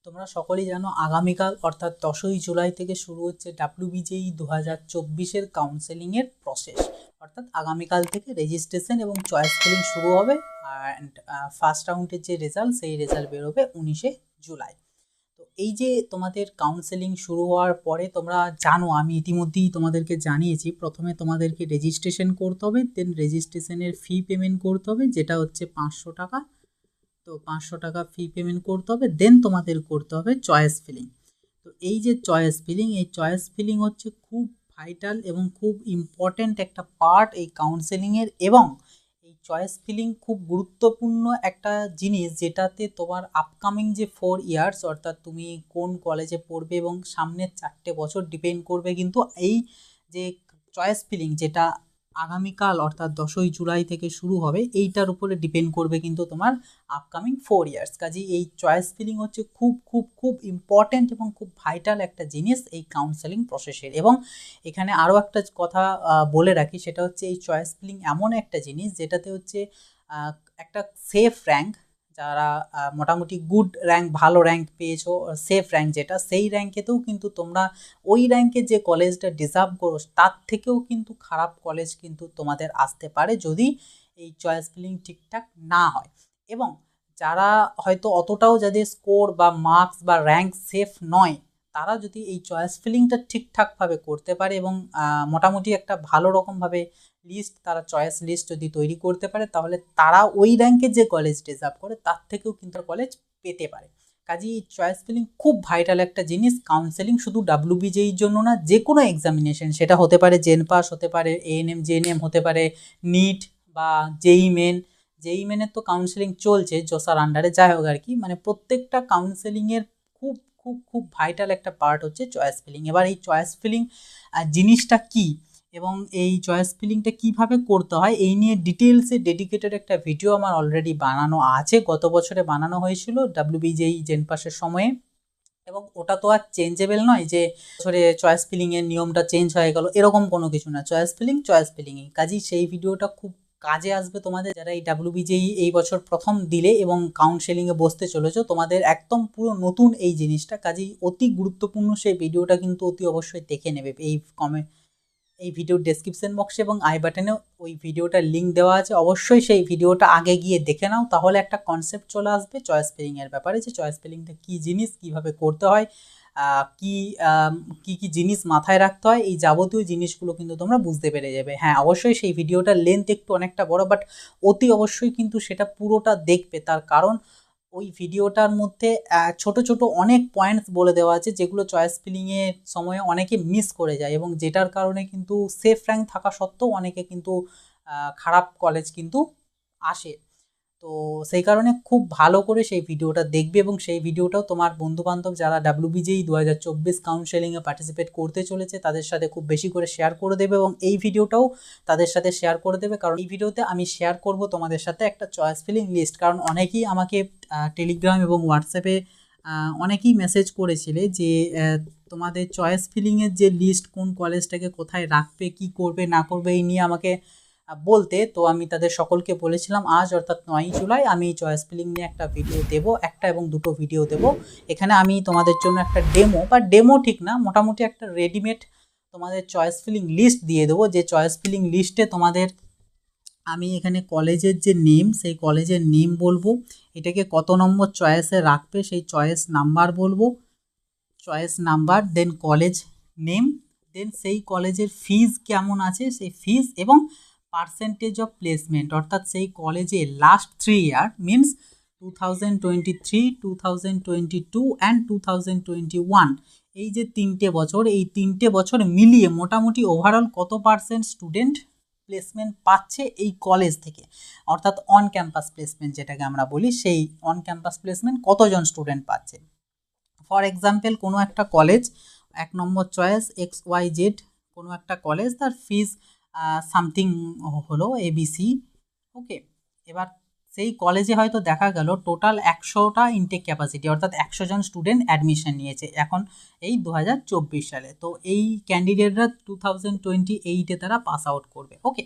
তোমরা সকলেই জানো আগামীকাল অর্থাৎ 10ই জুলাই থেকে শুরু হচ্ছে ডাব্লিউবিজেই 2024-এর কাউন্সেলিংয়ের প্রসেস। অর্থাৎ আগামীকাল থেকে রেজিস্ট্রেশন এবং চয়েস ফিলিং শুরু হবে। অ্যান্ড ফার্স্ট রাউন্ডের যে রেজাল্ট, সেই রেজাল্ট বেরোবে 19শে জুলাই। তো এই যে তোমাদের কাউন্সেলিং শুরু হওয়ার পরে তোমরা জানো, আমি ইতিমধ্যেই তোমাদেরকে জানিয়েছি, প্রথমে তোমাদেরকে রেজিস্ট্রেশন করতে হবে, দেন রেজিস্ট্রেশনের ফি পেমেন্ট করতে হবে, যেটা হচ্ছে 500 টাকা। তো 500 টাকা ফি পেমেন্ট করতে হবে, দেন তোমাদের করতে হবে চয়েস ফিলিং। তো এই যে চয়েস ফিলিং, এই চয়েস ফিলিং হচ্ছে খুব ভাইটাল এবং খুব ইম্পর্ট্যান্ট একটা পার্ট এই কাউন্সেলিংয়ের। এবং এই চয়েস ফিলিং খুব গুরুত্বপূর্ণ একটা জিনিস, যেটাতে তোমার আপকামিং যে 4 ইয়ার্স, অর্থাৎ তুমি কোন কলেজে পড়বে এবং সামনের 4টে বছর ডিপেন্ড করবে কিন্তু এই যে চয়েস ফিলিং, যেটা আগামীকাল অর্থাৎ 10ই জুলাই থেকে শুরু হবে, এইটার উপরে ডিপেন্ড করবে কিন্তু তোমার আপকামিং 4 ইয়ার্স। কাজেই এই চয়েস ফিলিং হচ্ছে খুব খুব খুব ইম্পর্ট্যান্ট এবং খুব ভাইটাল একটা জিনিস এই কাউন্সেলিং প্রসেসের। এবং এখানে আরও একটা কথা বলে রাখি, সেটা হচ্ছে এই চয়েস ফিলিং এমন একটা জিনিস যেটাতে হচ্ছে একটা সেফ র্যাঙ্ক, যারা মোটামুটি গুড র্যাঙ্ক, ভালো র্যাঙ্ক পেয়েছো, সেফ র্যাঙ্ক যেটা, সেই র্যাঙ্কেতেও কিন্তু তোমরা ওই র্যাঙ্কে যে কলেজটা ডিজার্ভ করো তার থেকেও কিন্তু খারাপ কলেজ কিন্তু তোমাদের আসতে পারে যদি এই চয়েস ফিলিং ঠিকঠাক না হয়। এবং যারা হয়তো অতটাও, যাদের স্কোর বা মার্কস বা র্যাঙ্ক সেফ নয়, তারা যদি এই চয়েস ফিলিংটা ঠিকঠাকভাবে করতে পারে এবং মোটামুটি একটা ভালো রকমভাবে লিস্ট, তারা চয়েস লিস্ট যদি তৈরি করতে পারে, তাহলে তারা ওই র্যাঙ্কের যে কলেজ ডিজার্ভ করে তার থেকেও কিন্তু কলেজ পেতে পারে। কাজেই এই চয়েস ফিলিং খুব ভাইটাল একটা জিনিস। কাউন্সেলিং শুধু ডাব্লিউবিজেইর জন্য না, যে কোনো এক্সামিনেশন, সেটা হতে পারে জেন পাস, হতে পারে এএনএম জেএনএম, হতে পারে নিট বা জেই মেন। জেই মেনের তো কাউন্সেলিং চলছে জোসার আন্ডারে, যাই হোক আর কি, মানে প্রত্যেকটা কাউন্সেলিংয়ের খুব খুব খুব ভাইটাল একটা পার্ট হচ্ছে চয়েস ফিলিং। এবার এই চয়েস ফিলিং জিনিসটা কি এবং এই চয়েস ফিলিংটা কিভাবে করতে হয়, এই নিয়ে ডিটেলসে ডেডিকেটেড একটা ভিডিও আমার অলরেডি বানানো আছে, গত বছরে বানানো হয়েছিল ডাব্লিউবিজেই জেন পাসের সময়ে। এবং ওটা তো আর চেঞ্জেবল নয় যে বছরে চয়েস ফিলিংয়ের নিয়মটা চেঞ্জ হয়ে গেল, এরকম কোনো কিছু না। চয়েস ফিলিংই। কাজেই সেই ভিডিওটা খুব কাজে আসবে তোমাদের, যারা এই ডাব্লিউবিজেই এই বছর প্রথম দিলে এবং কাউন্সেলিংয়ে বসতে চলেছো, তোমাদের একদম পুরো নতুন এই জিনিসটা। কাজেই অতি গুরুত্বপূর্ণ সেই ভিডিওটা কিন্তু অতি অবশ্যই দেখে নেবে। এই ভিডিওর ডেসক্রিপশন বক্সে এবং আই বাটনে ওই ভিডিওটার লিঙ্ক দেওয়া আছে, অবশ্যই সেই ভিডিওটা আগে গিয়ে দেখে নাও, তাহলে একটা কনসেপ্ট চলে আসবে চয়েস ফিলিংয়ের ব্যাপারে, যে চয়েস ফিলিংটা কী জিনিস, কীভাবে করতে হয়, কি কি জিনিস মাথায় রাখতে হয়, এই যাবতীয় জিনিসগুলো কিন্তু তোমরা বুঝতে পেরে যাবে। হ্যাঁ, অবশ্যই সেই ভিডিওটার লেন্থ একটু অনেকটা বড়, বাট অতি অবশ্যই কিন্তু সেটা পুরোটা দেখবে, তার কারণ ওই ভিডিওটার মধ্যে ছোট ছোট অনেক পয়েন্টস বলে দেওয়া আছে, যেগুলো চয়েস ফিলিংয়ের সময়ে অনেকে মিস করে যায় এবং যেটার কারণে কিন্তু সেফ র্যাঙ্ক থাকা সত্ত্বেও অনেকে কিন্তু খারাপ কলেজ কিন্তু আসে। তো সেই কারণে খুব ভালো করে সেই ভিডিওটা দেখবে এবং সেই ভিডিওটাও তোমার বন্ধুবান্ধব যারা ডাব্লিউবিজেই 2024 কাউন্সেলিংয়ে পার্টিসিপেট করতে চলেছে তাদের সাথে খুব বেশি করে শেয়ার করে দেবে এবং এই ভিডিওটাও তাদের সাথে শেয়ার করে দেবে, কারণ এই ভিডিওতে আমি শেয়ার করব তোমাদের সাথে একটা চয়েস ফিলিং লিস্ট। কারণ অনেকেই আমাকে টেলিগ্রাম এবং হোয়াটসঅ্যাপে অনেকেই মেসেজ করেছিলে যে তোমাদের চয়েস ফিলিংয়ের যে লিস্ট, কোন কলেজটাকে কোথায় রাখবে, কি করবে না করবে, এই নিয়ে আমাকে বলতে। তো আমি তাদের সকলকে বলেছিলাম আজ অর্থাৎ 9ই জুলাই আমি চয়েস ফিলিং নিয়ে একটা ভিডিও দেব, একটা এবং দুটো ভিডিও দেব। এখানে আমি তোমাদের জন্য একটা ডেমো ঠিক না, মোটামুটি একটা রেডিমেড তোমাদের চয়েস ফিলিং লিস্ট দিয়ে দেবো, যে চয়েস ফিলিং লিস্টে তোমাদের আমি এখানে কলেজের যে নেম, সেই কলেজের নেম বলবো, এটাকে কত নম্বর চয়েসে রাখবে সেই চয়েস নাম্বার বলবো, চয়েস নাম্বার, দেন কলেজ নেম, দেন সেই কলেজের ফিজ কেমন আছে সেই ফিজ, এবং পার্সেন্টেজ অফ প্লেসমেন্ট, অর্থাৎ সেই কলেজে লাস্ট 3 ইয়ার মিনস 2023, 2022 অ্যান্ড 2021, এই যে 3টে বছর, এই 3টে বছর মিলিয়ে মোটামুটি ওভারঅল কত পার্সেন্ট স্টুডেন্ট প্লেসমেন্ট পাচ্ছে এই কলেজ থেকে, অর্থাৎ অন ক্যাম্পাস প্লেসমেন্ট যেটাকে আমরা বলি, সেই অন ক্যাম্পাস প্লেসমেন্ট কতজন স্টুডেন্ট পাচ্ছে। ফর এক্সাম্পল, কোনো একটা কলেজ, 1 নম্বর চয়েস XYZ, কোনো একটা কলেজ, তার ফিজ সামথিং হলো ABC, ওকে। এবার সেই কলেজে হয়তো দেখা গেল টোটাল 100টা ইনটেক ক্যাপাসিটি, অর্থাৎ 100 জন স্টুডেন্ট অ্যাডমিশন নিয়েছে এখন এই 2024 সালে। তো এই ক্যান্ডিডেটরা 2028-এ তারা পাস আউট করবে, ওকে।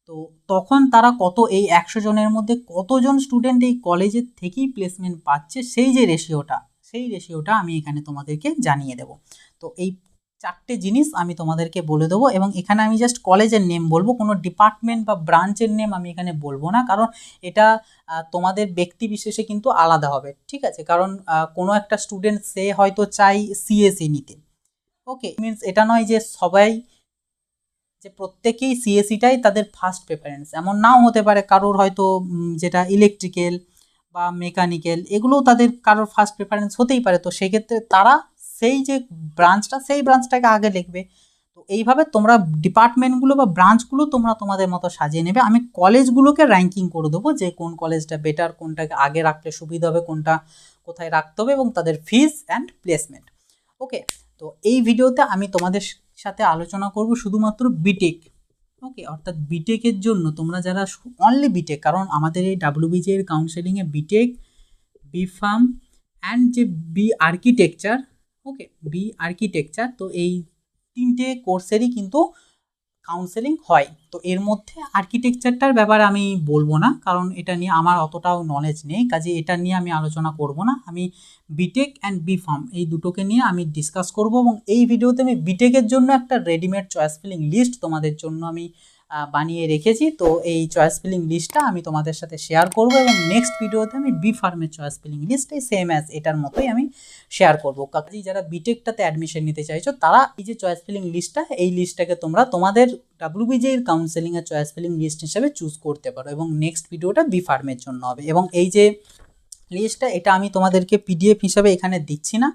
তো তখন তারা এই 100 জনের মধ্যে কতজন স্টুডেন্ট এই কলেজের থেকেই প্লেসমেন্ট পাচ্ছে, সেই যে রেশিওটা, সেই রেশিওটা আমি এখানে তোমাদেরকে জানিয়ে দেব। তো এই 4টে জিনিস আমি তোমাদেরকে বলে দেবো, এবং এখানে আমি জাস্ট কলেজের নেম বলবো, কোনো ডিপার্টমেন্ট বা ব্রাঞ্চের নেম আমি এখানে বলবো না, কারণ এটা তোমাদের ব্যক্তি বিশেষে কিন্তু আলাদা হবে, ঠিক আছে? কারণ কোনো একটা স্টুডেন্ট সে হয়তো চাই সিএসই নিতে, ওকে, মিনস এটা নয় যে সবাই যে প্রত্যেকেই সিএসিটাই তাদের ফার্স্ট প্রেফারেন্স, এমন নাও হতে পারে। কারোর হয়তো যেটা ইলেকট্রিক্যাল বা মেকানিক্যাল এগুলোও তাদের কারোর ফার্স্ট প্রেফারেন্স হতেই পারে। তো সেক্ষেত্রে তারা সেই যে সেই ব্রাঞ্চটাকে আগে লিখবে। তো এইভাবে তোমরা ডিপার্টমেন্টগুলো বা ব্রাঞ্চগুলো তোমরা তোমাদের মতো সাজিয়ে নেবে। আমি কলেজগুলোকে র্যাঙ্কিং করে দেবো যে কোন কলেজটা বেটার, কোনটাকে আগে রাখলে সুবিধা হবে, কোনটা কোথায় রাখতে হবে, এবং তাদের ফিস অ্যান্ড প্লেসমেন্ট। ওকে, তো এই ভিডিওতে আমি তোমাদের সাথে আলোচনা করব শুধুমাত্র বিটেক, ওকে, অর্থাৎ বিটেকের জন্য তোমরা যারা অনলি বিটেক, কারণ আমাদের এই ডাব্লিউবিজে এর কাউন্সেলিংয়ে বিটেক, বি ফার্ম অ্যান্ড যে বি আর্কিটেকচার, ওকে, বি আর্কিটেকচার, তো এই 3টে কোর্সেরই কিন্তু কাউন্সেলিং হয়। তো এর মধ্যে আর্কিটেকচারটার ব্যাপারে আমি বলবো না, কারণ এটা নিয়ে আমার অতটাও নলেজ নেই, কাজে এটা নিয়ে আমি আলোচনা করব না। আমি বিটেক অ্যান্ড বি ফার্ম এই দুটোকে নিয়ে আমি ডিসকাস করব, এবং এই ভিডিওতে আমি বিটেকের জন্য একটা রেডিমেড চয়েস ফিলিং লিস্ট তোমাদের জন্য আমি বানিয়ে রেখেছি। তো এই চয়েস ফিলিং লিস্টটা আমি তোমাদের সাথে শেয়ার করব, এবং নেক্সট ভিডিওতে আমি বি ফার্মের চয়েস ফিলিং লিস্ট এই সেম অ্যাজ এটার মতোই আমি শেয়ার করবো। কাজেই যারা বিটেকটাতে অ্যাডমিশন নিতে চাইছো তারা এই যে চয়েস ফিলিং লিস্টটা, এই লিস্টটাকে তোমরা তোমাদের ডাব্লিউবিজে এর কাউন্সেলিংয়ের চয়েস ফিলিং লিস্ট হিসেবে চুজ করতে পারো, এবং নেক্সট ভিডিওটা বি ফার্মের জন্য হবে। এবং এই যে লিস্টটা, এটা আমি তোমাদেরকে পিডিএফ হিসাবে এখানে দিচ্ছি না,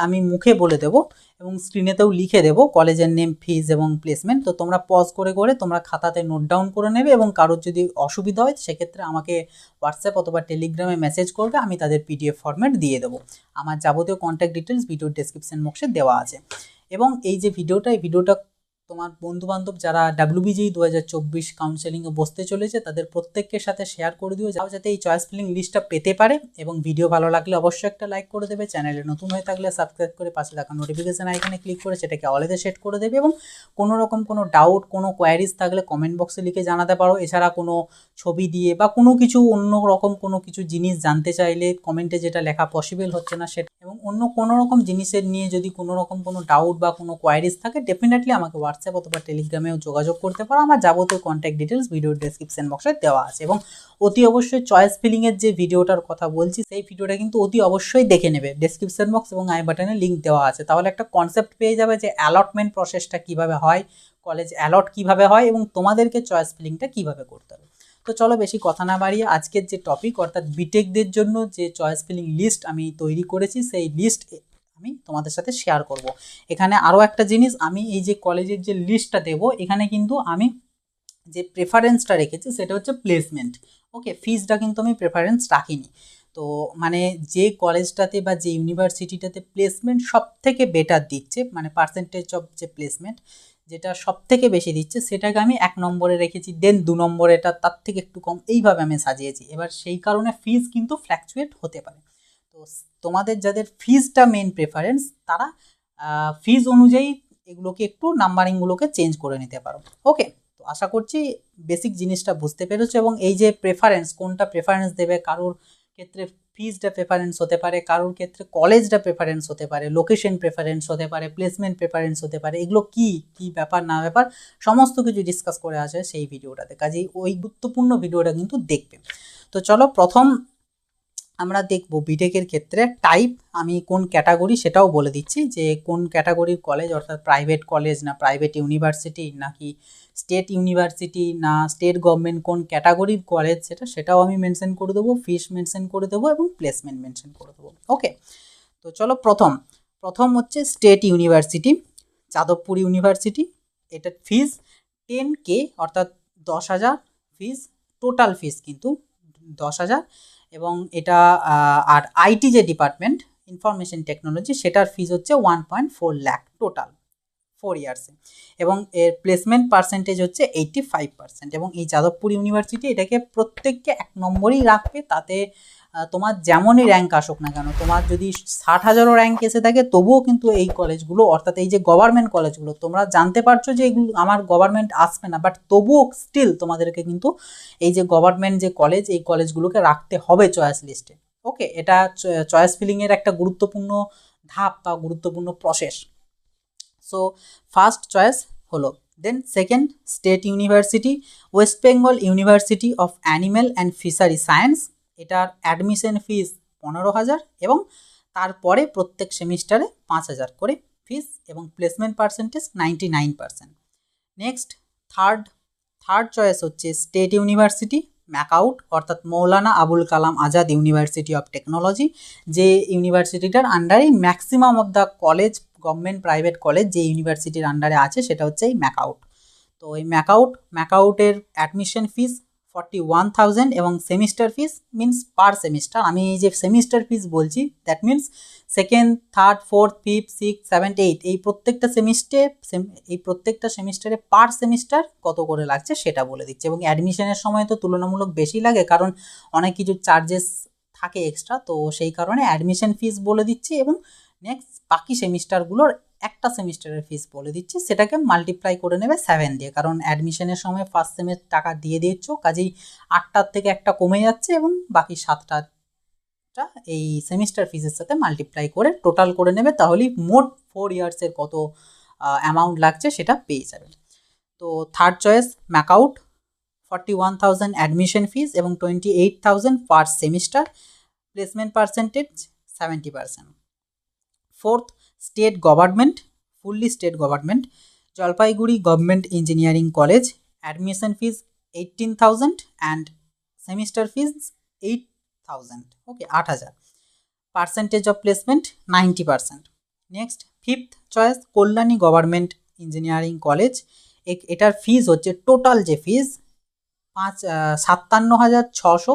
আমি মুখে বলে দেবো এবং স্ক্রিনেতেও লিখে দেবো কলেজের নেম, ফিজ এবং প্লেসমেন্ট। তো তোমরা পজ করে করে তোমরা খাতাতে নোট ডাউন করে নেবে, এবং কারোর যদি অসুবিধা হয় সেক্ষেত্রে আমাকে হোয়াটসঅ্যাপ অথবা টেলিগ্রামে মেসেজ করবে, আমি তাদের পিডিএফ ফরম্যাট দিয়ে দেবো। আমার যাবতীয় কন্ট্যাক্ট ডিটেলস ভিডিওর ডেসক্রিপশন বক্সে দেওয়া আছে। এবং এই যে ভিডিওটা তোমার বন্ধুবান্ধব যারা ডাব্লিউবিজেই 2024 কাউন্সেলিংয়ে বসতে চলেছে তাদের প্রত্যেকের সাথে শেয়ার করে দিও, যাতে এই চয়েস ফিলিং লিস্টটা পেতে পারে। এবং ভিডিও ভালো লাগলে অবশ্যই একটা লাইক করে দেবে, চ্যানেলে নতুন হয়ে থাকলে সাবস্ক্রাইব করে পাশে থাকা নোটিফিকেশান আইকনে ক্লিক করে সেটাকে অলেতে সেট করে দেবে। এবং কোনো রকম কোনো ডাউট, কোনো কোয়ারিজ থাকলে কমেন্ট বক্সে লিখে জানাতে পারো। এছাড়া কোনো ছবি দিয়ে বা কোনো কিছু অন্য রকম কোনো কিছু জিনিস জানতে চাইলে কমেন্টে যেটা লেখা পসিবল হচ্ছে না সেটা, এবং অন্য কোনো রকম জিনিসের নিয়ে যদি কোনো রকম কোনো ডাউট বা কোনো কোয়ারিজ থাকে ডেফিনেটলি আমাকে হোয়াটসঅ্যাপ অথবা টেলিগ্রামেও যোগাযোগ করতে পারো। আমার যাবতীয় কন্ট্যাক্ট ডিটেলস ভিডিওর ডেসক্রিপশন বক্সে দেওয়া আছে। এবং অতি অবশ্যই চয়েস ফিলিংয়ের যে ভিডিওটার কথা বলছি সেই ভিডিওটা কিন্তু অতি অবশ্যই দেখে নেবে, ডেসক্রিপশন বক্স এবং আই বাটনে লিঙ্ক দেওয়া আছে, তাহলে একটা কনসেপ্ট পেয়ে যাবে যে অ্যালটমেন্ট প্রসেসটা কীভাবে হয়, কলেজ অ্যালট কীভাবে হয়, এবং তোমাদেরকে চয়েস ফিলিংটা কীভাবে করতে হবে। তো চলো বেশি কথা না বাড়িয়ে আজকের যে টপিক, অর্থাৎ বিটেকদের জন্য যে চয়েস ফিলিং লিস্ট আমি তৈরি করেছি সেই লিস্ট আমি তোমাদের সাথে শেয়ার করব। এখানে আরও একটা জিনিস, আমি এই যে কলেজের যে লিস্টটা দেবো এখানে কিন্তু আমি যে প্রেফারেন্সটা রেখেছি সেটা হচ্ছে প্লেসমেন্ট, ওকে, ফিজটা কিন্তু আমি প্রেফারেন্স রাখিনি। তো মানে যে কলেজটাতে বা যে ইউনিভার্সিটিটাতে প্লেসমেন্ট সব থেকে বেটার দিচ্ছে, মানে পার্সেন্টেজ অফ যে প্লেসমেন্ট যেটা সব থেকে বেশি দিচ্ছে সেটাকে আমি 1 নম্বরে রেখেছি, দেন 2 নম্বরেটা তার থেকে একটু কম, এইভাবে আমি সাজিয়েছি। এবার সেই কারণে ফিজ কিন্তু ফ্ল্যাকচুয়েট হতে পারে। তো তোমাদের যাদের ফিজটা মেন প্রেফারেন্স তারা ফিজ অনুযায়ী এগুলোকে একটু নাম্বারিংগুলোকে চেঞ্জ করে নিতে পারো, ওকে। তো আশা করছি বেসিক জিনিসটা বুঝতে পেরেছো। এবং এই যে প্রেফারেন্স, কোনটা প্রেফারেন্স দেবে, কারোর ক্ষেত্রে ফিজটা প্রেফারেন্স হতে পারে, কারোর ক্ষেত্রে কলেজটা প্রেফারেন্স হতে পারে, লোকেশন প্রেফারেন্স হতে পারে, প্লেসমেন্ট প্রেফারেন্স হতে পারে, এগুলো কি কি ব্যাপার না ব্যাপার সমস্ত কিছু ডিসকাস করে আছে সেই ভিডিওটাতে, কাজেই ওই গুরুত্বপূর্ণ ভিডিওটা কিন্তু দেখবে। তো চলো প্রথম আমরা দেখব বিটেকের ক্ষেত্রে টাইপ, আমি কোন ক্যাটাগরি সেটাও বলে দিচ্ছি, যে কোন ক্যাটাগরির কলেজ, অর্থাৎ প্রাইভেট কলেজ না প্রাইভেট ইউনিভার্সিটি নাকি স্টেট ইউনিভার্সিটি না স্টেট গভর্নমেন্ট, কোন ক্যাটাগরির কলেজ সেটাও আমি মেনশন করে দেবো, ফিস মেনশন করে দেবো এবং প্লেসমেন্ট মেনশন করে দেবো, ওকে। তো চলো প্রথম হচ্ছে স্টেট ইউনিভার্সিটি, যাদবপুর ইউনিভার্সিটি। এটার ফিস 10K অর্থাৎ 10,000 ফিস, টোটাল ফিস কিন্তু 10,000। এবং এটা আর আইটি যে ডিপার্টমেন্ট ইনফরমেশন টেকনোলজি সেটার ফিজ হচ্ছে 1.4 লাখ টোটাল 4 ইয়ার্সে। এবং এর প্লেসমেন্ট পার্সেন্টেজ হচ্ছে 85%। এবং এই যাদবপুর ইউনিভার্সিটি এটাকে প্রত্যেককে 1 নম্বরেই রাখবে, তাতে তোমার যেমনই র্যাঙ্ক আসুক না কেন, তোমার যদি 60,000ও র্যাঙ্ক এসে থাকে তবুও কিন্তু এই কলেজগুলো, অর্থাৎ এই যে গভর্নমেন্ট কলেজগুলো, তোমরা জানতে পারছো যে এগুলো আমার গভর্নমেন্ট আসবে না, বাট তবুও স্টিল তোমাদেরকে কিন্তু এই যে গভর্নমেন্ট যে কলেজ এই কলেজগুলোকে রাখতে হবে চয়েস লিস্টে, ওকে, এটা চয়েস ফিলিংয়ের একটা গুরুত্বপূর্ণ ধাপ বা গুরুত্বপূর্ণ প্রসেস। সো ফার্স্ট চয়েস হলো, then second state university West Bengal university of animal and fishery science, এটার অ্যাডমিশন ফিস 15,000 এবং তারপরে প্রত্যেক সেমিস্টারে 5,000 করে ফিস এবং placement percentage 99%। Next third choice হচ্ছে স্টেট ইউনিভার্সিটি ম্যাকাউট, অর্থাৎ Maulana Abul Kalam Azad university of technology, যে ইউনিভার্সিটিটার আন্ডারে maximum of the college, government private college যে ইউনিভার্সিটির আন্ডারে আছে সেটা হচ্ছে এই ম্যাকাউট। তো এই ম্যাকাউটের অ্যাডমিশন ফিস 41,000 এবং সেমিস্টার ফিস মিনস পার সেমিস্টার, আমি এই যে সেমিস্টার ফিস বলছি that means second, third, fourth, fifth, six, seventh, eight, এই প্রত্যেকটা সেমিস্টারে পার সেমিস্টার কত করে লাগছে সেটা বলে দিচ্ছে। এবং অ্যাডমিশনের সময় তো তুলনামূলক বেশি লাগে, কারণ অনেক কিছু চার্জেস থাকে এক্সট্রা, তো সেই কারণে অ্যাডমিশন ফিস বলে দিচ্ছি এবং নেক্সট বাকি সেমিস্টারগুলোর একটা সেমিস্টারের ফিস বলে দিচ্ছি, সেটাকে মাল্টিপ্লাই করে নেবে 7 দিয়ে, কারণ অ্যাডমিশনের সময় ফার্স্ট সেমের টাকা দিয়ে দিচ্ছ, কাজেই 8টার থেকে একটা কমে যাচ্ছে এবং বাকি 7টা এই সেমিস্টার ফিসের সাথে মাল্টিপ্লাই করে টোটাল করে নেবে, তাহলেই মোট 4 ইয়ার্সের কত অ্যামাউন্ট লাগছে সেটা পেয়ে যাবে। তো third choice MAKAUT, 41,000 admission fees এবং 28,000 per semester, placement percentage 70%। Fourth state government, fully state government, Jalpaiguri government engineering college, admission fees 18,000 and semester fees 8,000, okay 8,000, percentage of placement 90%। Next fifth choice Kalyani government engineering college, এটার fees হচ্ছে total যে fees 57,600,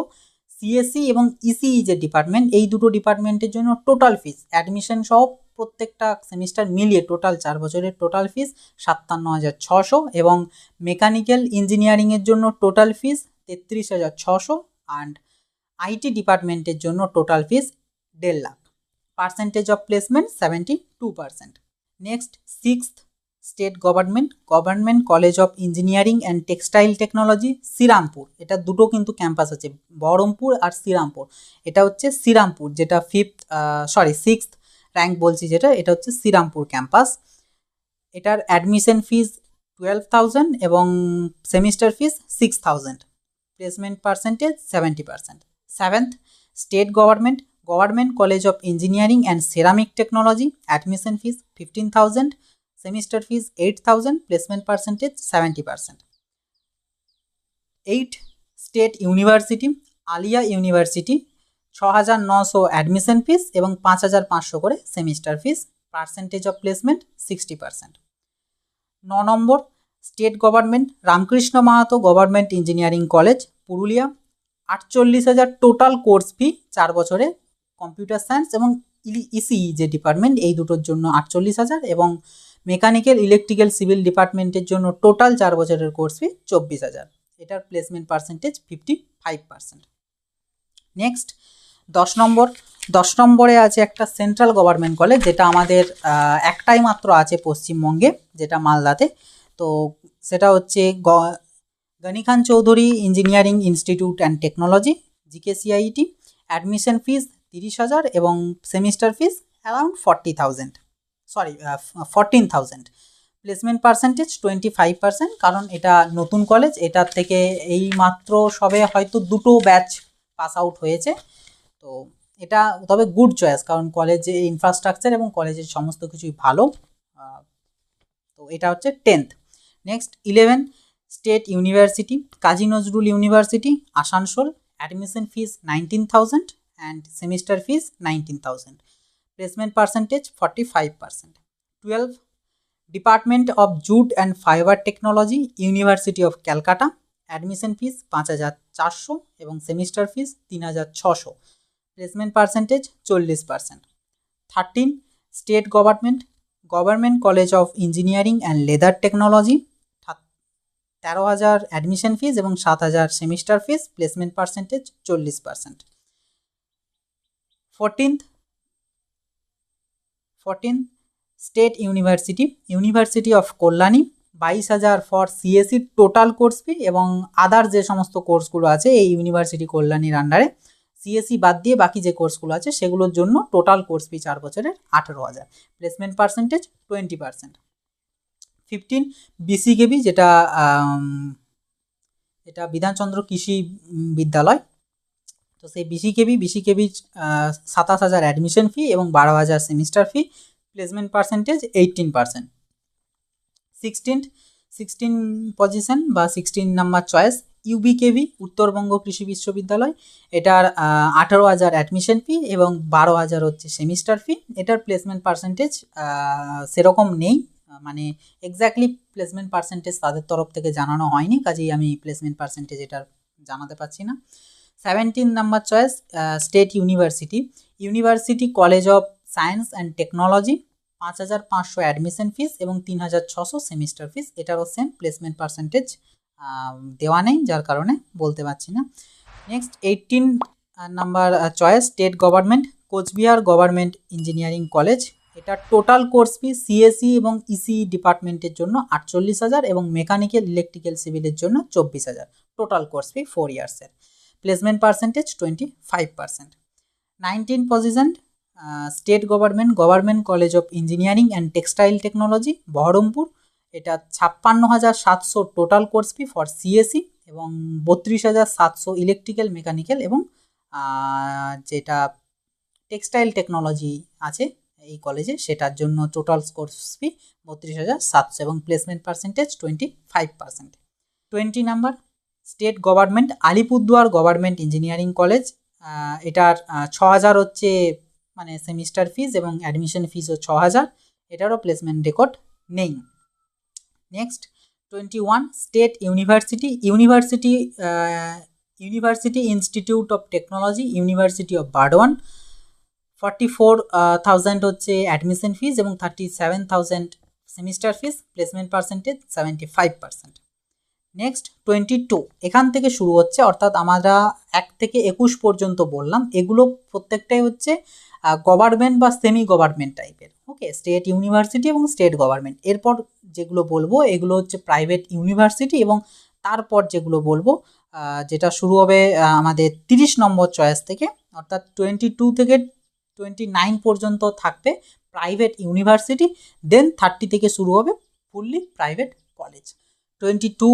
CSC এবং ECE যে department, এই দুটো ডিপার্টমেন্টের জন্য total ফিস admission সহ প্রত্যেকটা সেমিস্টার মিলিয়ে টোটাল 4 বছরের টোটাল ফিস 57,600 এবং মেকানিক্যাল ইঞ্জিনিয়ারিংয়ের জন্য টোটাল ফিস 33,600 অ্যান্ড আইটি ডিপার্টমেন্টের জন্য total fees 1.5 lakh, percentage of placement 72%। Next sixth state government college of engineering and textile technology Serampore, এটা দুটো কিন্তু ক্যাম্পাস আছে, বহরমপুর আর শ্রীরামপুর, এটা হচ্ছে শ্রীরামপুর যেটা সিক্সথ র্যাঙ্ক বলছি যেটা, এটা হচ্ছে শ্রীরামপুর ক্যাম্পাস, এটার অ্যাডমিশন ফিস 12,000 এবং semester fees 6,000, placement percentage 70%। Seventh state government college of engineering and ceramic technology, admission fees 15,000, semester fees 8,000, placement percentage 70%। 8 state university Aliah university, 6,900 admission fees এবং 5,500 করে semester fees, percentage of placement 60%। 9 নম্বর state government Ramkrishna Mahato government engineering college Purulia, 48,000 total course fee 4 বছরে, computer science এবং ECE যে department এই দুটোর জন্য 48,000 এবং মেকানিক্যাল ইলেকট্রিক্যাল সিভিল ডিপার্টমেন্টের জন্য টোটাল 4 বছরের কোর্স ফি 24,000, এটার প্লেসমেন্ট পার্সেন্টেজ 55%। নেক্সট 10 নম্বরে আছে একটা সেন্ট্রাল গভর্নমেন্ট কলেজ, যেটা আমাদের একটাই মাত্র আছে পশ্চিমবঙ্গে, যেটা মালদাতে, তো সেটা হচ্ছে Ghani Khan Chowdhury engineering institute and technology GKCIT, admission fees 30,000 এবং semester fees around 14,000, placement percentage 25%, কারণ এটা নতুন কলেজ, এটার থেকে এই মাত্র সবে হয়তো 2টো ব্যাচ পাস আউট হয়েছে, তো এটা তবে গুড চয়েস, কারণ কলেজে ইনফ্রাস্ট্রাকচার এবং কলেজের সমস্ত কিছুই ভালো, তো এটা হচ্ছে 10th। Next 11 state university Kazi Nazrul university Asansol, admission fees 19,000 and semester fees 19,000, placement percentage 45%। 12 department of jute and fibre technology university of Calcutta, admission fees 5,400 এবং semester fees 3,600, placement percentage 40%। 13 state government college of engineering and leather technology, 13,000 admission fees এবং 7,000 semester fees, placement percentage 40%। 14 state university of Kalyani, 22,000 for CSC total course ফি এবং আদার যে সমস্ত কোর্সগুলো আছে এই university কল্যাণীর আন্ডারে, CSC বাদ দিয়ে বাকি যে কোর্সগুলো আছে সেগুলোর জন্য টোটাল কোর্স ফি 4 বছরের 18,000, প্লেসমেন্ট পার্সেন্টেজ 20%। 15 বিসিকেবি, যেটা বিধানচন্দ্র কৃষি বিদ্যালয়। তো সেই বিসিকেবি 27,000 অ্যাডমিশন ফি এবং 12,000 semester fee, placement percentage 18%। 16 position বা 16 নাম্বার চয়েস ইউবিকেভি, উত্তরবঙ্গ কৃষি বিশ্ববিদ্যালয়। এটার 18,000 অ্যাডমিশন ফি এবং 12,000 হচ্ছে সেমিস্টার ফি। এটার প্লেসমেন্ট পার্সেন্টেজ সেরকম নেই, মানে এক্স্যাক্টলি প্লেসমেন্ট পার্সেন্টেজ তাদের তরফ থেকে জানানো হয়নি, কাজেই আমি প্লেসমেন্ট পার্সেন্টেজ এটার জানাতে পারছি না। 17 number choice state university college of science and technology, 5,500 admission fees এবং 3,600 সেমিস্টার ফিস। এটারও সেম প্লেসমেন্ট পার্সেন্টেজ দেওয়া নেই, যার কারণে বলতে পারছি না। Next 18 number choice state government Cooch Behar government engineering college. এটা টোটাল কোর্স ফি সিএসি এবং ইসি ডিপার্টমেন্টের জন্য 48,000 এবং মেকানিক্যাল ইলেকট্রিক্যাল সিভিলের জন্য 24,000, টোটাল কোর্স ফি 4 ইয়ার্সের। Placement percentage 25%। 19 position state government college of engineering and textile technology Berhampore. এটা 56,700 total course fee for CSE এবং 32,700 ইলেকট্রিক্যাল মেকানিক্যাল এবং যেটা টেক্সটাইল টেকনোলজি আছে এই কলেজে সেটার জন্য টোটাল কোর্স ফি 32,700 এবং placement percentage 25%। 20 number state government Alipurduar government engineering college. এটার 6,000 হচ্ছে মানে সেমিস্টার ফিস এবং অ্যাডমিশন ফিসও 6,000, এটারও প্লেসমেন্ট রেকর্ড নেই। Next 21 state university institute of technology university of Burdwan, 44,000 হচ্ছে অ্যাডমিশন ফিস এবং 37,000 semester fees, placement percentage 75%। Next 22 এখান থেকে শুরু হচ্ছে, অর্থাৎ আমরা 1 থেকে 21 পর্যন্ত বললাম, এগুলো প্রত্যেকটাই হচ্ছে গভর্নমেন্ট বা সেমি গভর্নমেন্ট টাইপের। ওকে, স্টেট ইউনিভার্সিটি এবং স্টেট গভর্নমেন্ট। এরপর যেগুলো বলবো এগুলো হচ্ছে প্রাইভেট ইউনিভার্সিটি এবং তারপর যেগুলো বলবো যেটা শুরু হবে আমাদের 30 নম্বর চয়েস থেকে, অর্থাৎ 22 থেকে 29 পর্যন্ত থাকবে প্রাইভেট ইউনিভার্সিটি, দেন 30 থেকে শুরু হবে fully private college. 22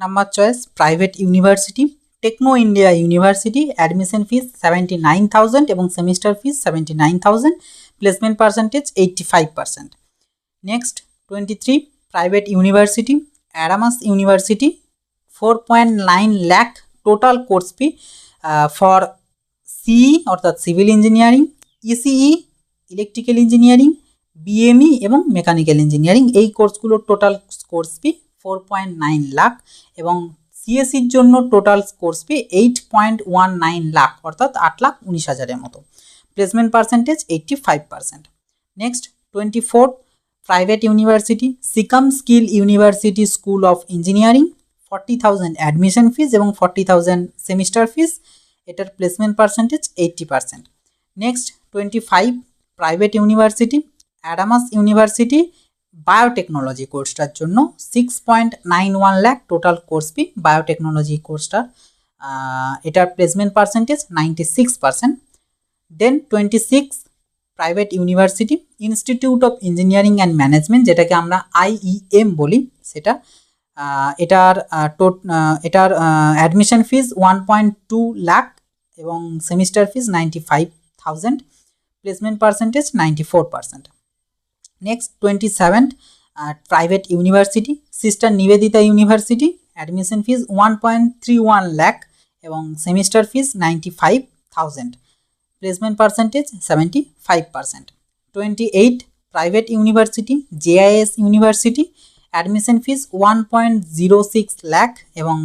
number choice private university Techno India university, admission fees 79,000 এবং semester fees 79,000, placement percentage 85%। Next 23 private university Adamas university, 4.9 lakh total course fee for CE অর্থাৎ civil engineering, ECE electrical engineering, BME এবং mechanical engineering. এই কোর্সগুলোর total course fee 4.9 lakh এবং সিএসির জন্য total course ফি 8.19 লাখ অর্থাৎ 8,19,000 মতো, placement percentage 85%। Next 24 private university Sikkim skill university school of engineering, 40,000 admission fees এবং 40,000 সেমিস্টার ফিস, এটার placement percentage 80%। Next 25 private university Adamas university biotechnology কোর্সটার জন্য 6.91 lakh total course fee biotechnology কোর্সটার, এটার placement percentage 96%। Then 26 private university institute of engineering and management, যেটাকে আমরা IEM বলি, সেটা এটার অ্যাডমিশন ফিস 1.2 লাখ এবং semester fees 95,000, placement percentage 94%। Next 27 private university sister Nivedita university, admission fees 1.31 lakh এবং semester fees 95,000, placement percentage 75%। 28 private university JIS university, admission fees 1.06 lakh এবং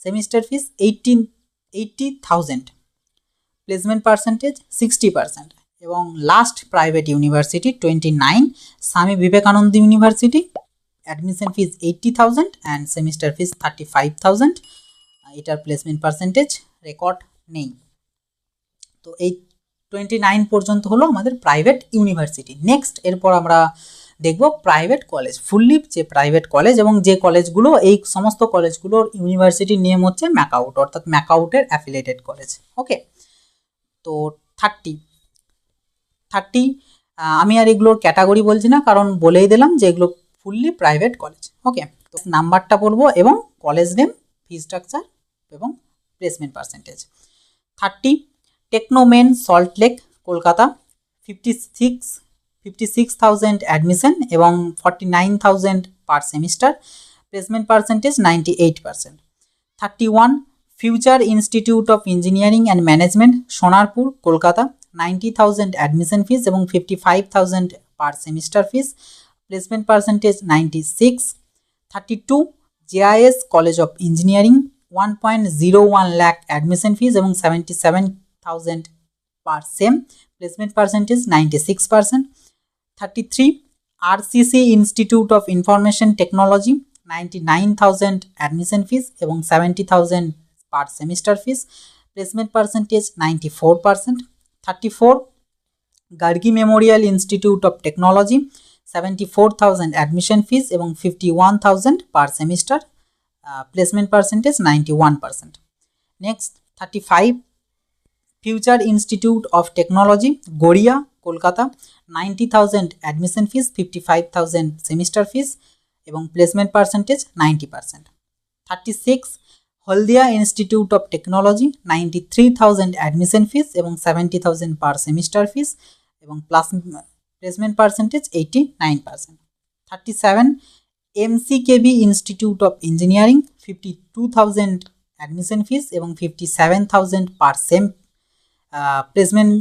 semester ফিস 80,000, placement percentage 60%। এবং last private university 29 Swami Vivekananda university, admission fees 80,000 and semester fees 35,000, এটার placement percentage record নেই। তো এই 29 পর্যন্ত হলো আমাদের প্রাইভেট ইউনিভার্সিটি। নেক্সট এরপর আমরা দেখব প্রাইভেট কলেজ, ফুললি যে প্রাইভেট কলেজ এবং যে কলেজগুলো, এই সমস্ত কলেজগুলোর ইউনিভার্সিটির নেম হচ্ছে ম্যাকআউট, অর্থাৎ ম্যাকআউটের অ্যাফিলিয়েটেড কলেজ। ওকে, তো 30 আমি আর এগুলোর ক্যাটাগরি বলছি না, কারণ বলেই দিলাম যে এগুলো ফুললি প্রাইভেট কলেজ। ওকে, তো নাম্বারটা বলবো এবং কলেজ নেম, ফি স্ট্রাকচার এবং placement percentage. 30 techno main Salt Lake Kolkata, 56,000 admission এবং 49,000 per semester, placement percentage 98%। 31 future institute of engineering and management Sonarpur Kolkata, 90,000 admission fees এবং 55,000 per semester fees, placement percentage 96। 32 JIS college of engineering, 1.01 lakh admission fees এবং 77,000 per sem, placement percentage 96%। 33 RCC institute of information technology, 99,000 admission fees এবং 70,000 per semester fees, placement percentage 94%। 34 Gargi memorial institute of technology, 74,000 admission fees এবং 51,000 per semester, placement percentage 91%। Next 35 future institute of technology Garia Kolkata, 90,000 admission fees, 55,000 semester fees এবং placement percentage 90%। 36 Haldia institute of technology, 93,000 admission fees এবং 70,000 per semester fees এবং placement percentage 89%। 37 MCKV institute of engineering, 52,000 admission fees এবং 57,000 পার sem, placement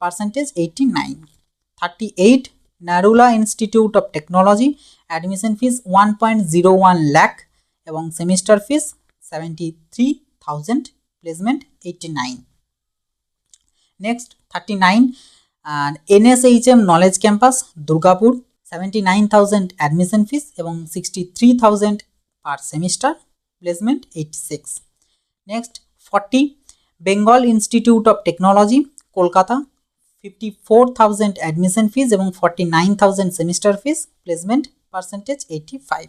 percentage 89। 38 Narula institute of technology, admission fees 1.01 lakh এবং semester fees 73,000, প্লেসমেন্ট 89। Next 39 NSHM knowledge campus Durgapur, 79,000 admission fees এবং 63,000 per semester, placement 86। Next 40 Bengal institute of technology Kolkata, 54,000 admission fees এবং 49,000 semester fees, placement percentage 85।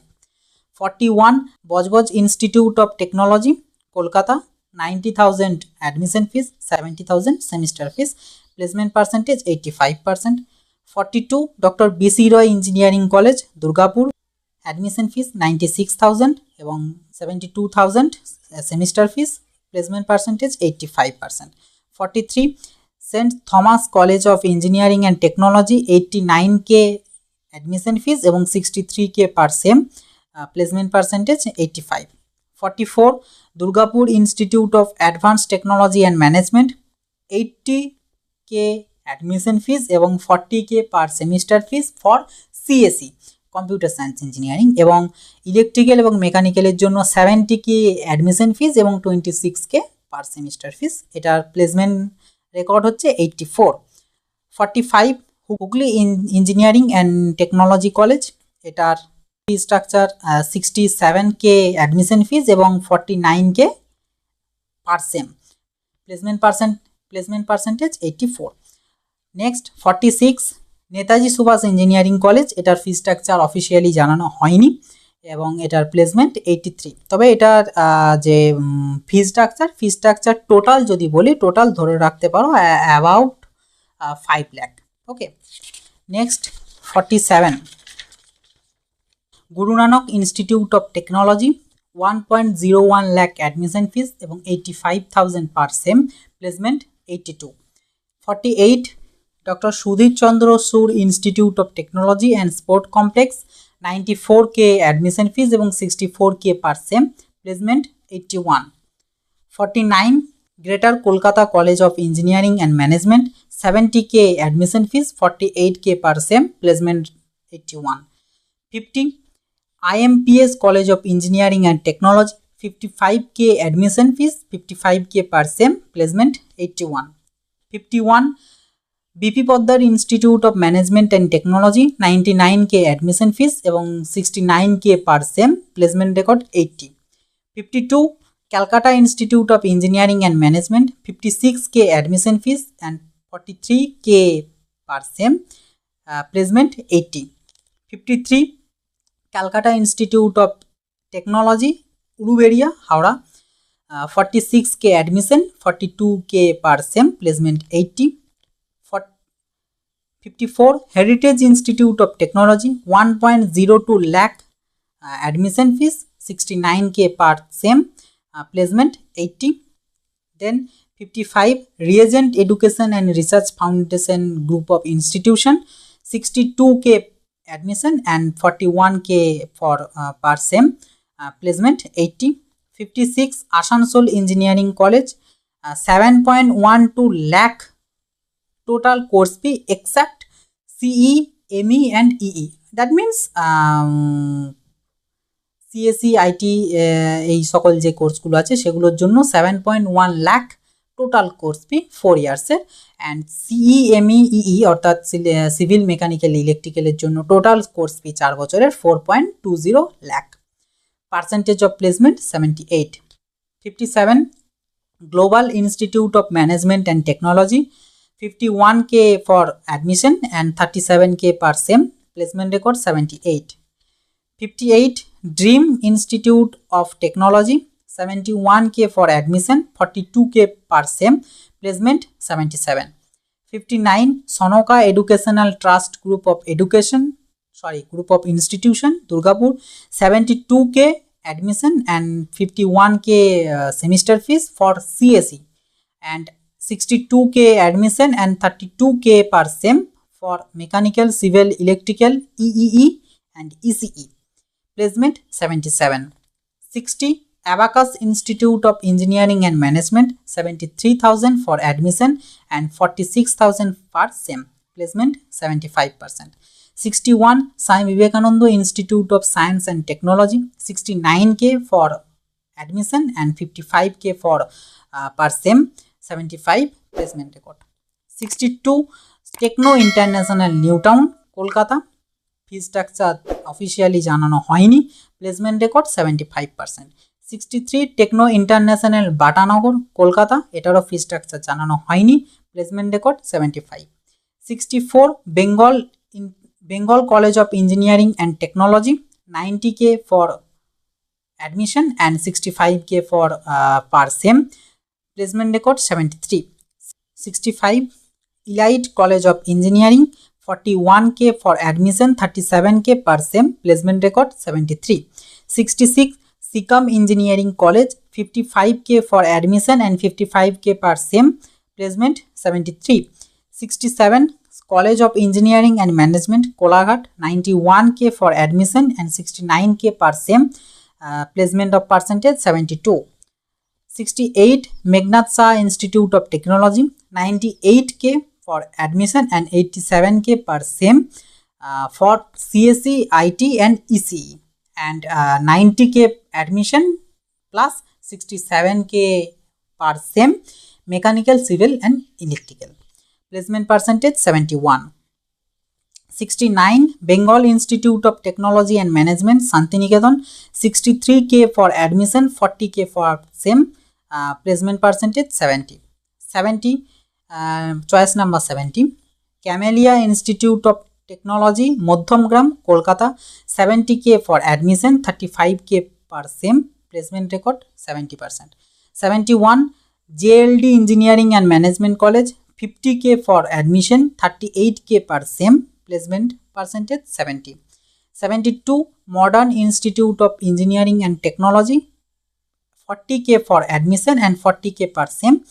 41 Budge Budge institute of technology Kolkata, 90,000 admission fees, 70,000 semester fees, placement percentage 85%। 42 doctor BC Roy engineering college Durgapur, admission fees 96,000 এবং 72,000 semester fees, placement percentage 85%। 43 Saint Thomas college of engineering and technology, 89K admission fees এবং 63K per sem, placement percentage 85। 44 Durgapur institute of advance technology and management, 80K admission fees এবং 40K per semester fees for CSE computer science engineering এবং electrical এবং মেকানিক্যালের জন্য 70K admission fees এবং 26K পার semester fees, এটার placement record হচ্ছে 84। 45 Hooghly engineering and technology college, এটার fee structure 67K admission fees এবং 49K per sem, placement percentage 84। Next 46 Netaji Subhash engineering college, এটার ফি স্ট্রাকচার অফিসিয়ালি জানানো হয়নি এবং এটার প্লেসমেন্ট 83। তবে এটার যে ফি স্ট্রাকচার টোটাল যদি বলি, টোটাল ধরে রাখতে পারো about 5 lakh. Okay, next 47 Guru Nanak institute of technology, 1.01 lakh admission fees এবং 85,000 per sem, placement 82। 48 doctor Sudhir Chandra Sur institute of technology and sport complex, 94K admission fees এবং 64K per sem, placement 81। 49 greater Kolkata college of engineering and management, 70K admission fees, 48K per sem, placement 81। 50 IMPS college of engineering and technology, 55K admission fees, 55K per sem, placement 81। 51 BP Poddar institute of management and technology, 99K admission fees এবং 69K per sem, placement record 80। 52 Calcutta institute of engineering and management, 56K admission fees and 43K per sem, placement 80। 53 Calcutta institute of technology Uluberia Howrah, 46K admission, 42K per sem, placement 80. 54 Heritage Institute of Technology, 1.02 lakh admission fees, 69K per sem, placement 80. Then 55 Reagent Education and Research Foundation Group of Institution, 62K admission and 41K for per sem, placement 80. 56 Asansol Engineering College, 7.12 lakh total course fee except CE, ME and EE. That means CSE, IT এই সকল যে কোর্সগুলো আছে সেগুলোর জন্য 7.1 lakh total course fee 4 ইয়ার্সের, and CE, ME, EE অর্থাৎ civil mechanical ইলেকট্রিক্যালের জন্য টোটাল কোর্স ফি 4 বছরের 4.20 lakh. Percentage of placement 78। 57 Global Institute of Management and Technology, 51K for admission and 37K per sem, placement record 78. 58 Dream Institute of Technology, 71K for admission, 42K per sem, placement 77. 59 Sonoka Educational Trust Group of Institution, Durgapur, 72K admission and 51K semester fees for CSE, and 62K admission and 32K per sem for Mechanical, Civil, Electrical, EEE and ECE, placement 77. 60 Abacus Institute of Engineering and Management, 73,000 for admission and 46,000 per sem, placement 75%. 61 Swami Vivekananda Institute of Science and Technology, 69K for admission and 55K for per sem, 75 placement record. 62 Techno International New Town, Kolkata, fee structure officially জানানো হয়নি, placement record 75%. 63 Techno International Batanagar, Kolkata, এটারও fee structure জানানো হয়নি, placement record 75. 64 Bengal College of Engineering and Technology, 90K for admission and 65K for per sem, placement record 73. 65 Elite College of Engineering, 41K for admission, 37K per sem, placement record 73. 66 Sikkim Engineering College, 55K for admission and 55K per sem, placement 73. 67 College of Engineering and Management, Kolaghat, 91K for admission and 69K per sem, placement of percentage 72. 68 Meghnad Shah Institute of Technology, 98K for admission and 87K per sem for CSE, IT and ECE, and 90K admission plus 67K per sem Mechanical, Civil and Electrical, placement percentage 71. 69 Bengal Institute of Technology and Management, Shantiniketan, 63K for admission, 40K for sem, placement percentage 70. 70 choice number 70 Camellia Institute of Technology, Madhyamgram, Kolkata, 70K for admission, 35K per sem, placement record 70%. 71 JLD Engineering and Management College, 50K for admission, 38K per sem, placement percentage 70. 72 Modern Institute of Engineering and Technology, 40K for admission and 40K per sem,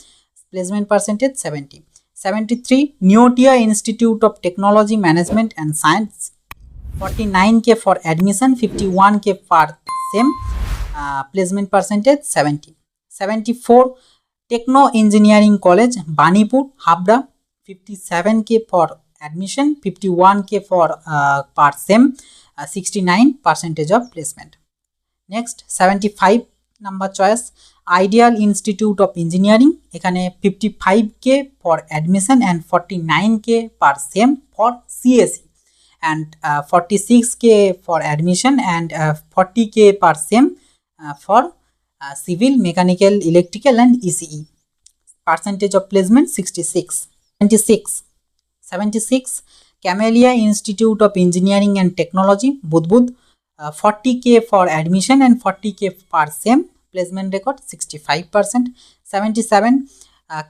placement percentage 70. 73 Neotia Institute of Technology, Management and Science, 49K for admission, 51K per sem, placement percentage 70. 74 Techno Engineering College, Banipur, Habra, 57K for admission, 51K for per sem, 69% of placement. Next 75 number choice Ideal Institute of Engineering, এখানে 55K for admission and 49K per sem for CSE, and 46K for admission and 40K per sem for Civil, Mechanical, Electrical and ECE. Percentage of placement 66. 76 Camellia Institute of Engineering and Technology, Budbud, 40K for admission and 40K per sem, placement record 65%। 77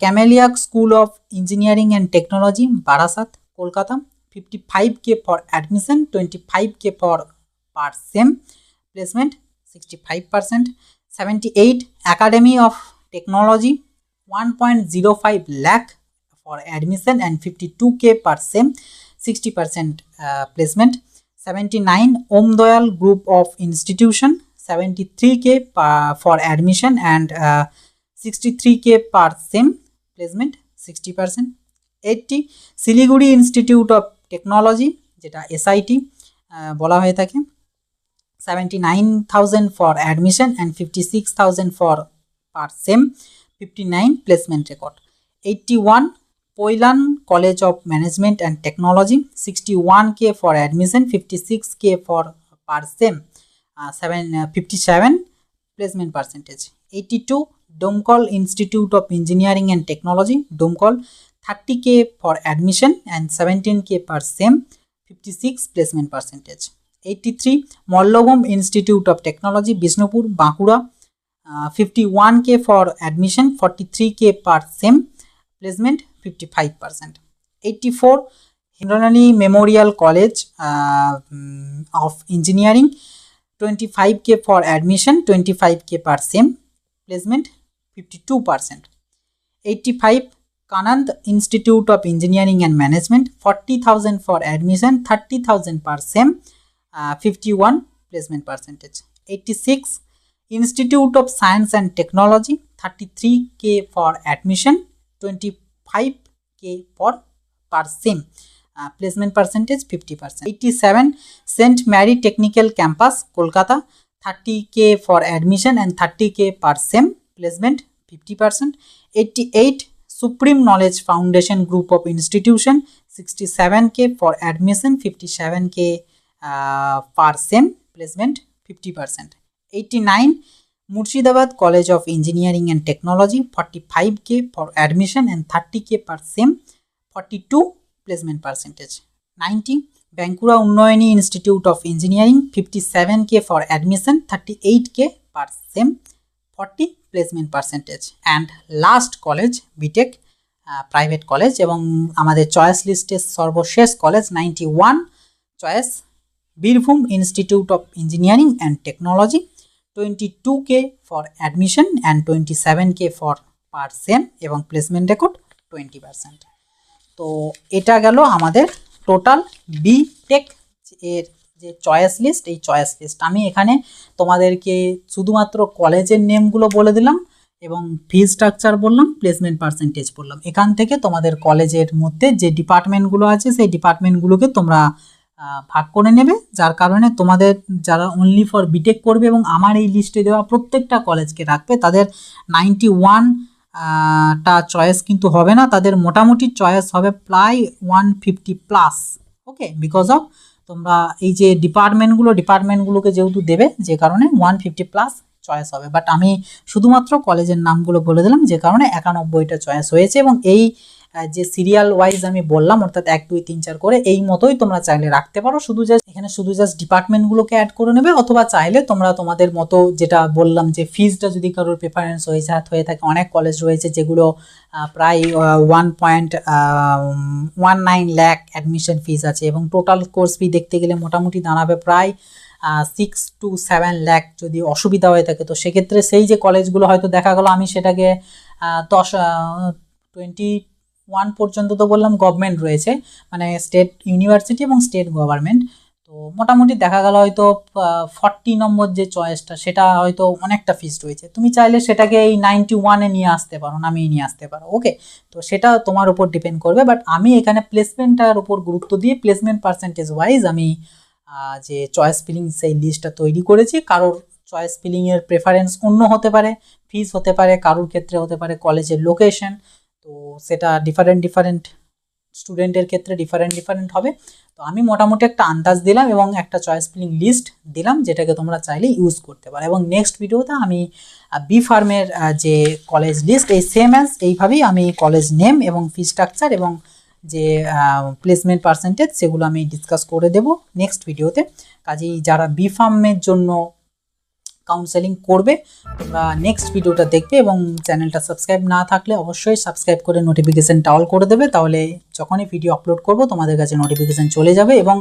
camellia school of engineering and technology Barasat Kolkata 55K for admission, 25K for per sem, placement 65%। 78 academy of technology 1.05 lakh for admission and 52K per sem, 60% placement। 79 Om Dayal Group of Institution 73K for admission and 63K per sem, placement 60%। 80 Siliguri institute of technology যেটা SIT বলা হয়ে থাকে 79,000 for admission and 56,000 for per sem, 59 placement record। 81 Poilan College of Management and Technology 61K for admission, 56K for per sem, 57 placement percentage। 82 Domkol Institute of Engineering and Technology Domkol 30K for admission and 17K per sem, 56 placement percentage। 83 Mollabhum Institute of Technology Bishnupur Bankura 51K for admission, 43K per sem, placement 55%। 84 Hindranani Memorial College of Engineering 25K for admission, 25K per sem, placement 52%। 85 Kanand Institute of Engineering and Management 40,000 for admission, 30,000 per sem, 51 placement percentage। 86 Institute of Science and Technology 33K for admission, 25K for per sem, placement percentage 50%। 87 St. Mary Technical Campus Kolkata 30K for admission and 30K per sem, placement 50%। 88 Supreme Knowledge Foundation Group of Institution 67K for admission, 57K per sem, placement 50%। 89 Murshidabad College of Engineering and Technology 45K for admission and 30K per sem, 42 placement percentage। 90 Bankura Unnoyani Institute of Engineering 57K for admission, 38K per sem, 40 placement percentage। and last college BTech private college এবং আমাদের choice লিস্টের সর্বশেষ college 91 choice Birbhum institute of engineering and technology 22K for admission and 27K for per same এবং placement record 20%। তো এটা গেল আমাদের total B Tech এর যে চয়েস লিস্ট। এই চয়েস লিস্ট আমি এখানে তোমাদেরকে শুধুমাত্র কলেজের নেমগুলো বলে দিলাম এবং ফি স্ট্রাকচার বললাম, প্লেসমেন্ট পার্সেন্টেজ বললাম। এখান থেকে তোমাদের কলেজের মধ্যে যে ডিপার্টমেন্টগুলো আছে সেই ডিপার্টমেন্টগুলোকে তোমরা ভাগ করে নেবে, যার কারণে তোমাদের যারা অনলি ফর বিটেক করবে এবং আমার এই লিস্টে দেওয়া প্রত্যেকটা কলেজকে রাখবে তাদের 91টা চয়েস কিন্তু হবে না, তাদের মোটামুটি চয়েস হবে প্রায় 150+। ওকে, বিকজ অফ তোমরা এই যে ডিপার্টমেন্টগুলোকে যেহেতু দেবে, যে কারণে 150+ চয়েস হবে। বাট আমি শুধুমাত্র কলেজের নামগুলো বলে দিলাম, যে কারণে 91টা চয়েস হয়েছে। এবং এই যে সিরিয়াল ওয়াইজ আমি বললাম, অর্থাৎ 1 2 3 4 করে, এই মতোই তোমরা চাইলে রাখতে পারো। এখানে শুধু জাস্ট ডিপার্টমেন্টগুলোকে অ্যাড করে নেবে, অথবা চাইলে তোমরা তোমাদের মতো যেটা বললাম যে ফিজটা যদি কারোর প্রেফারেন্স হয়ে থাকে, অনেক কলেজ রয়েছে যেগুলো প্রায় 1.19 লাখ অ্যাডমিশন ফিজ আছে এবং টোটাল কোর্স ফি দেখতে গেলে মোটামুটি দাঁড়াবে প্রায় 6 to 7 লাখ। যদি অসুবিধা হয়ে থাকে তো সেক্ষেত্রে সেই যে কলেজগুলো হয়তো দেখা গেলো আমি সেটাকে 21 পর্যন্ত তো বললাম গভর্নমেন্ট রয়েছে, মানে স্টেট ইউনিভার্সিটি এবং স্টেট গভর্নমেন্ট, তো মোটামুটি দেখা গেল হয়তো 40 নম্বর যে চয়েসটা সেটা হয়তো অনেকটা ফিস রয়েছে, তুমি চাইলে সেটাকে এই 91-এ নিয়ে আসতে পারো, নামিয়ে নিয়ে আসতে পারো। ওকে, তো সেটা তোমার উপর ডিপেন্ড করবে। বাট আমি এখানে প্লেসমেন্টটার উপর গুরুত্ব দিয়ে প্লেসমেন্ট পার্সেন্টেজ ওয়াইজ আমি যে চয়েস ফিলিং সেই লিস্টটা তৈরি করেছি। কারোর চয়েস ফিলিংয়ের প্রেফারেন্স অন্য হতে পারে, ফিস হতে পারে, কারোর ক্ষেত্রে হতে পারে কলেজের লোকেশন, তো সেটা ডিফারেন্ট স্টুডেন্টের ক্ষেত্রে ডিফারেন্ট হবে। তো আমি মোটামুটি একটা আন্দাজ দিলাম এবং একটা চয়েস ফিলিং লিস্ট দিলাম, যেটাকে তোমরা চাইলে ইউজ করতে পারো। এবং নেক্সট ভিডিওতে আমি বি ফার্মের যে কলেজ লিস্ট এই সেম অ্যাজ এইভাবেই আমি কলেজ নেম এবং ফি স্ট্রাকচার এবং যে প্লেসমেন্ট পার্সেন্টেজ সেগুলো আমি ডিসকাস করে দেব নেক্সট ভিডিওতে। কাজেই যারা বি ফার্মের জন্য কাউন্সেলিং করবে, তোমরা নেক্সট ভিডিওটা দেখবে এবং চ্যানেলটা সাবস্ক্রাইব না থাকলে অবশ্যই সাবস্ক্রাইব করে নোটিফিকেশানটা অল করে দেবে, তাহলে যখনই ভিডিও আপলোড করব তোমাদের কাছে নোটিফিকেশান চলে যাবে। এবং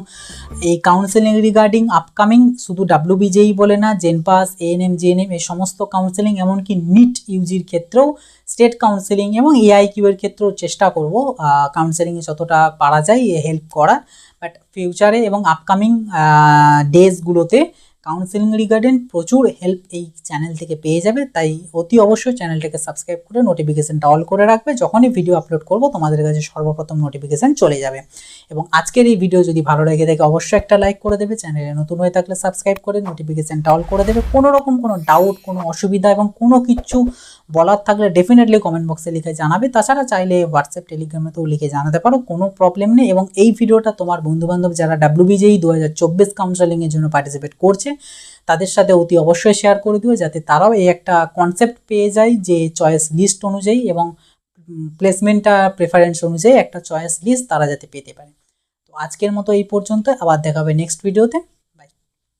এই কাউন্সেলিং রিগার্ডিং আপকামিং শুধু ডাব্লিউবিজেই বলে না, জেনপাস, এএনএম, জিএনএম এই সমস্ত কাউন্সেলিং, এমনকি নিট ইউজির ক্ষেত্রেও স্টেট কাউন্সেলিং এবং এআইকিউ এর ক্ষেত্রেও চেষ্টা করব কাউন্সেলিংয়ে যতটা পারা যায় হেল্প করা। বাট ফিউচারে এবং আপকামিং ডেজগুলোতে কাউন্সেলিং রিগার্ডিং প্রচুর হেল্প এই চ্যানেল থেকে পেয়ে যাবে, তাই অতি অবশ্যই চ্যানেলটাকে সাবস্ক্রাইব করে নোটিফিকেশানটা অল করে রাখবে। যখনই ভিডিও আপলোড করব তোমাদের কাছে সর্বপ্রথম নোটিফিকেশান চলে যাবে। এবং আজকের এই ভিডিও যদি ভালো লেগে থাকে অবশ্যই একটা লাইক করে দেবে, চ্যানেলে নতুন হয়ে থাকলে সাবস্ক্রাইব করে নোটিফিকেশানটা অল করে দেবে। কোনো রকম কোনো ডাউট, কোনো অসুবিধা এবং কোনো কিছু বলার থাকলে ডেফিনেটলি কমেন্ট বক্সে লিখে জানাবে। তাছাড়া চাইলে হোয়াটসঅ্যাপ, টেলিগ্রামেতেও লিখে জানাতে পারো, কোনো প্রবলেম নেই। এবং এই ভিডিওটা তোমার বন্ধুবান্ধব যারা ডাব্লিউবিজেই 2024 কাউন্সেলিংয়ের জন্য পার্টিসিপেট করছে তাদের সাথে অতি অবশ্যই শেয়ার করে দিও, যাতে তারাও এই একটা কনসেপ্ট পেয়ে যায় যে চয়েস লিস্ট অনুযায়ী এবং প্লেসমেন্টটা প্রেফারেন্স অনুযায়ী একটা চয়েস লিস্ট তারা যাতে পেতে পারে। তো আজকের মতো এই পর্যন্ত, আবার দেখা হবে নেক্সট ভিডিওতে।